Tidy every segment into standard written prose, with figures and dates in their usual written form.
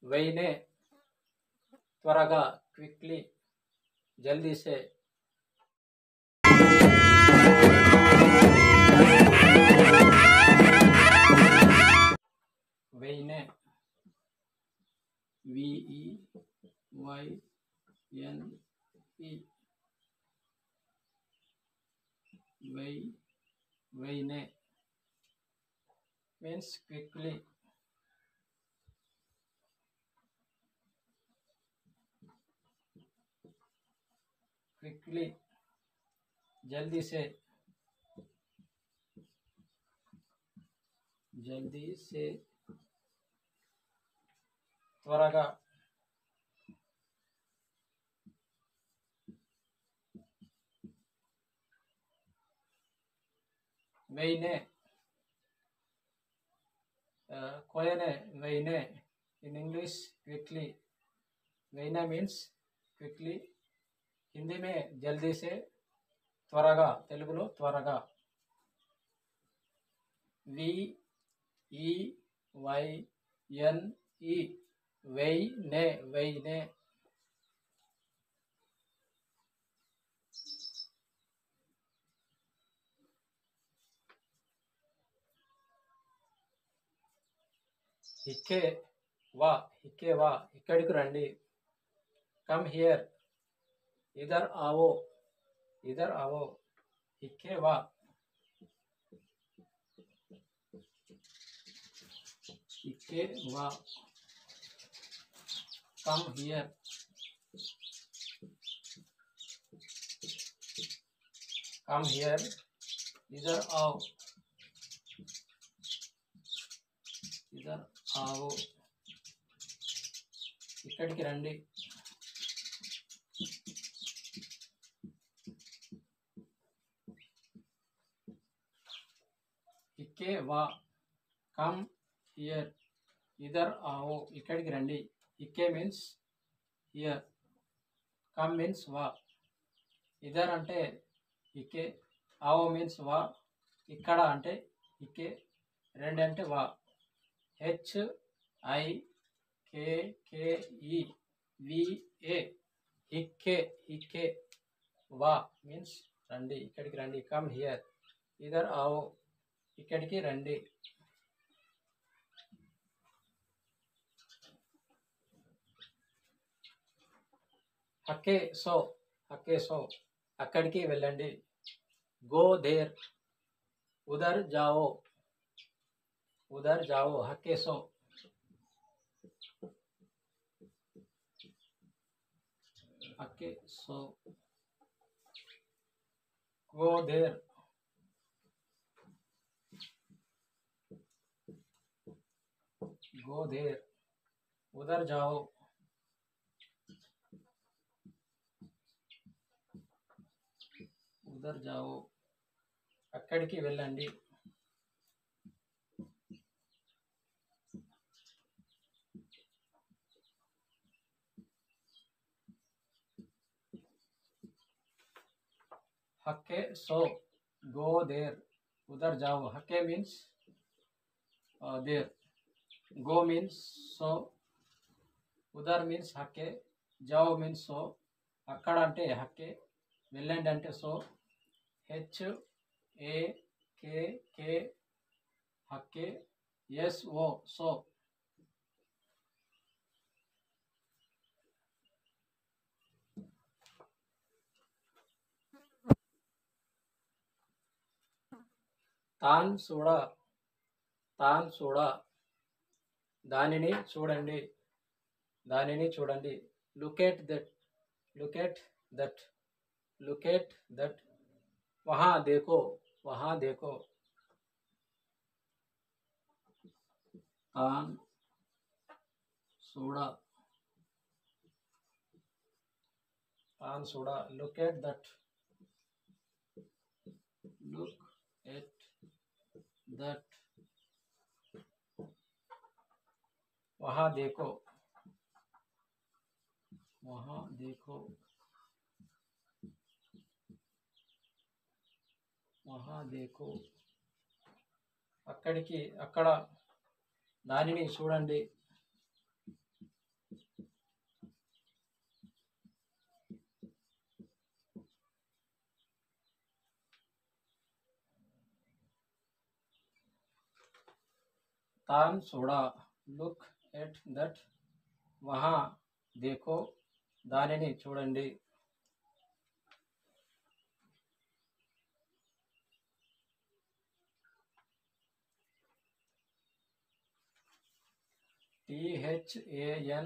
వెయినే త్వరగా, క్విక్లీ జల్దీ से, వెయినే VEYNE, వెయినే means quickly. क्विकली जल्दी से, जल्दी से त्वरगा, वेइने कोयने, वेइने in English quickly. वेइना means quickly. Hindi में जल्दी से, त्वरगा, तेलुगुलो त्वरगा. VEYNE वेइने, वेइने. हिक्के वा, हिक्के वा, इక్కడికి రండి. कम हियर, इधर आओ, इधर आओ. हिक्के वा, हिक्के वा. Come here, come here. इधर आओ, इधर आओ. ఇక్కడికి రండి. हिक्के वा, कम हियर, इधर आओ. ఇక్కడికి రండి. हिक्के means here, कम means वा. ఇదర్ అంటే हिक्के, आओ means వా. ఇక్కడ అంటే हिक्के, రెండు అంటే వా. HIKKEVA, हिक्के, हिक्के. వా means రండి, ఇక్కడికి రండి. కమ్ హియర్, ఇదర్ आओ, ఇక్కడికి రండి. హక్కే సో, హక్కే సో, అక్కడికి వెళ్ళండి. గో దేర్, ఉదర్ జాओ, उधर जाओ. हक्के सो, हक्के सो. गो देर, गो देर. उधर जाओ, उधर जाओ. అక్కడికి వెళ్ళండి. हक्के सो, गो देर, उधर जाओ. हक्के means there, go means so, उधर means हक्के, जाओ means so, అక్కడ అంటే హక్కే, వెళ్ళండి అంటే సో. HAKK, హక్కే. SO, so. తాన్ చూడా, తాన్ చూడా, దానిని చూడండి, దానిని చూడండి. Look at that, look at that, look at that. వహా దేఖో, వహా దేఖో. తాన్ చూడా, తాన్ చూడా. లుక్ ఎట్ దట్, లుక్ ఎట్ that. वहाँ देखो, वहाँ देखो, वहाँ देखो. అక్కడికి, అక్కడ, దానిని చూడండి. तान सोड़ा, लुक एट दट, वहाँ देखो, దానిని చూడండి. THAN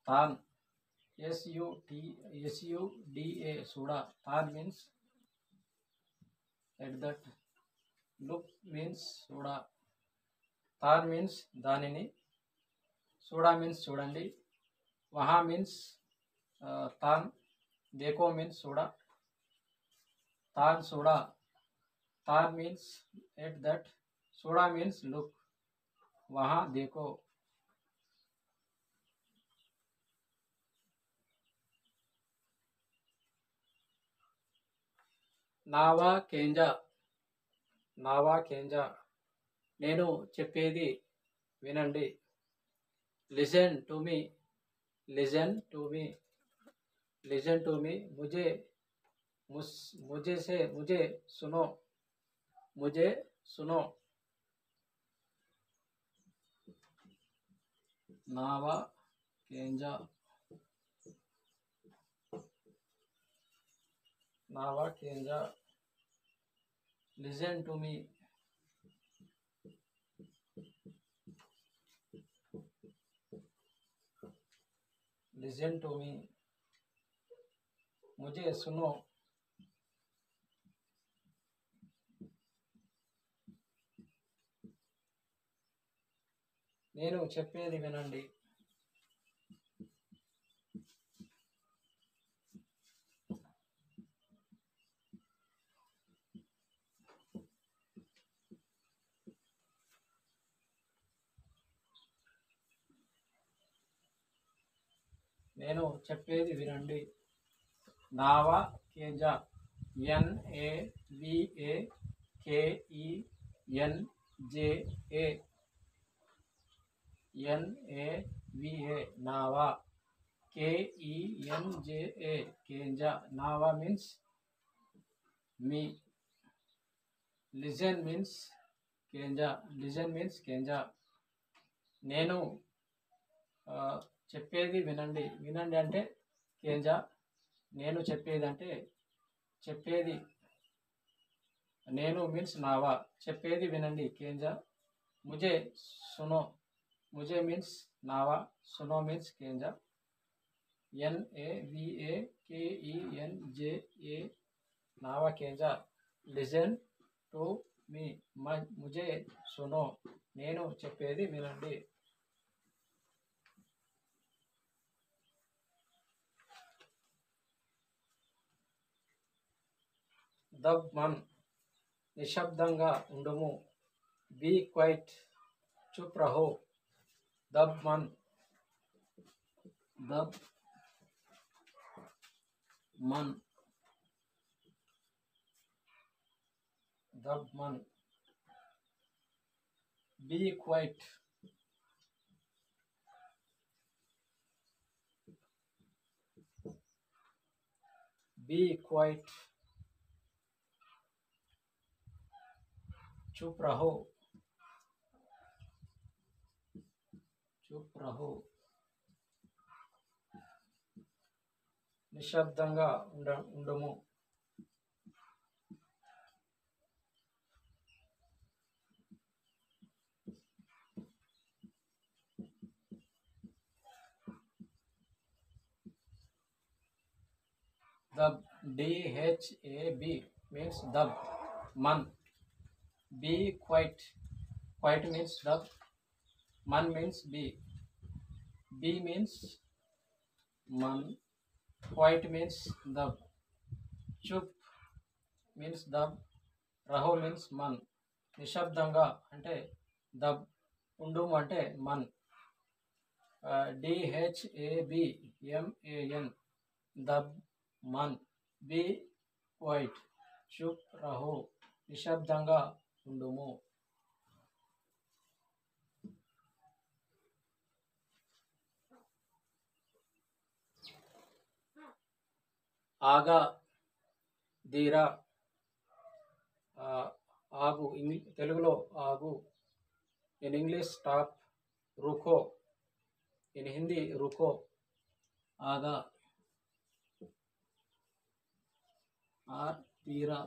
Dhaan, SUDA suda, Dhaan means at that, look means suda, Dhaan means దానిని, suda means చూడండి, వహా means తాన్, देखो means suda, Dhaan suda, Dhaan means at that, suda means look, वहाँ देखो. నావా కేంజా, నావా కేంజా, నేను చెప్పేది వినండి. Listen to me, listen to me, listen to me, मुझे मुझे से मुझे सुनो, मुझे सुनो. నావా కేంజా, నావా కేంజా, listen to me, listen to me, मुझे सुनो. నేను చెప్పేది వినండి. నేను చెప్పేది వినండి. నావా కేంజా, NAVAKENJA, NAVA, నావా, KENJA, కేంజా, నావా means me, లిజన్ means కేంజా, లిజన్ means కేంజా. నేను చెప్పేది వినండి, వినండి అంటే కేంజా, నేను చెప్పేది అంటే చెప్పేది, నేను మీన్స్ నావా, చెప్పేది వినండి కేంజా. ముజే సునో, ముజే మీన్స్ నావా, సునో మీన్స్ కేంజా. NAVAKENJA, నావా కేంజా, లిజన్ టు మీ, ముజే సునో, నేను చెప్పేది వినండి. దబ్ మన్, నిశ్శబ్దంగా ఉండుము. బీ క్వైట్, చుప్ రహో. దబ్ Mann, దబ్ Mann, దబ్ Mann. Be quiet, be quiet, चुप रहो, चुप रहो. నిశ్శబ్దంగా ఉండుము. దబ్, DHAB means దబ్, Mann. Be quiet, quiet means dub, man means be, be means man, quiet means dub, chup means dub, raho means man. నిశ్శబ్దంగా అంటే దబ్, ఉండుము అంటే Mann. DHABMAN, దబ్ Mann. Be quiet, చుప్ రహో, నిశ్శబ్దంగా ఉండుము. ఆగా, ధీరా, ఆగు, తెలుగులో ఆగు. इन इंग्लिश स्टॉप, रुको। इन हिंदी रुको, आगा और धीरा।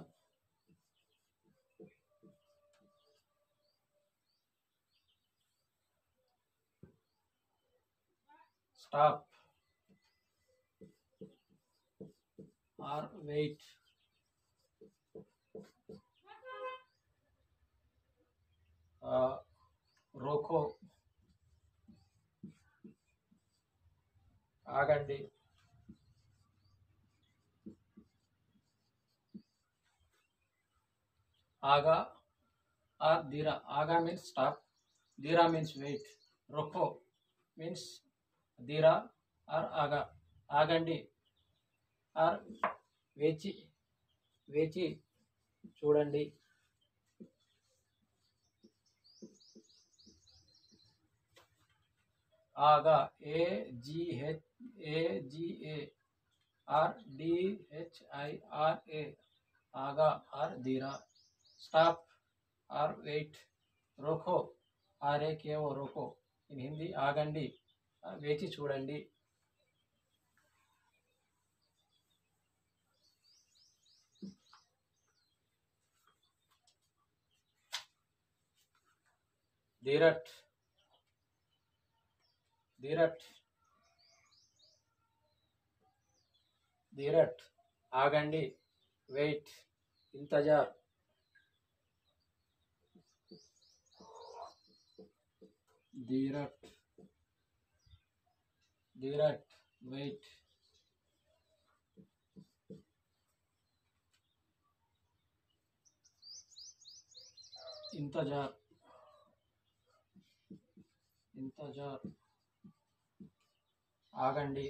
स्टॉप और वेट। रोको, ఆగండి। आगा और धीरा। आगा means stop, धीरा means wait, रुको means धीरा और आगा, ఆగండి और వేచి, వేచి చూడండి। आगा AGA और DHIRA, आगा और धीरा। स्टॉप और वेट, रोको आरे केवो रोको। इन हिंदी ఆగండి, వేచి చూడండి। धीरट, धीरट, धीरट ఆగండి, వెయిట్, ఇంతజార్। धीरट, धीरट वेट, इंतजार, इंतजार ఆగండి।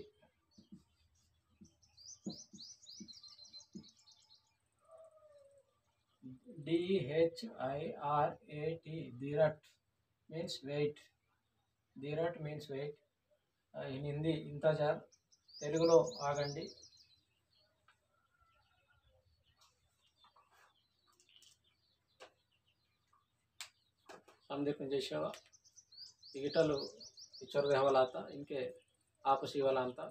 DHIRAT, धीरट means wait, धीरट means wait। in Hindi इंतजार, తెలుగులో ఆగండి। समझे जय सेवा इटಲು इचोर हवाला आता इनके आपसी वाला आता।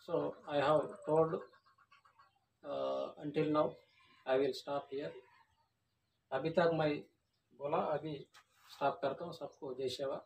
So I have told until now I will stop here। अभी तक मैं बोला, अभी स्टॉप करता हूँ। सबको जय सेवा।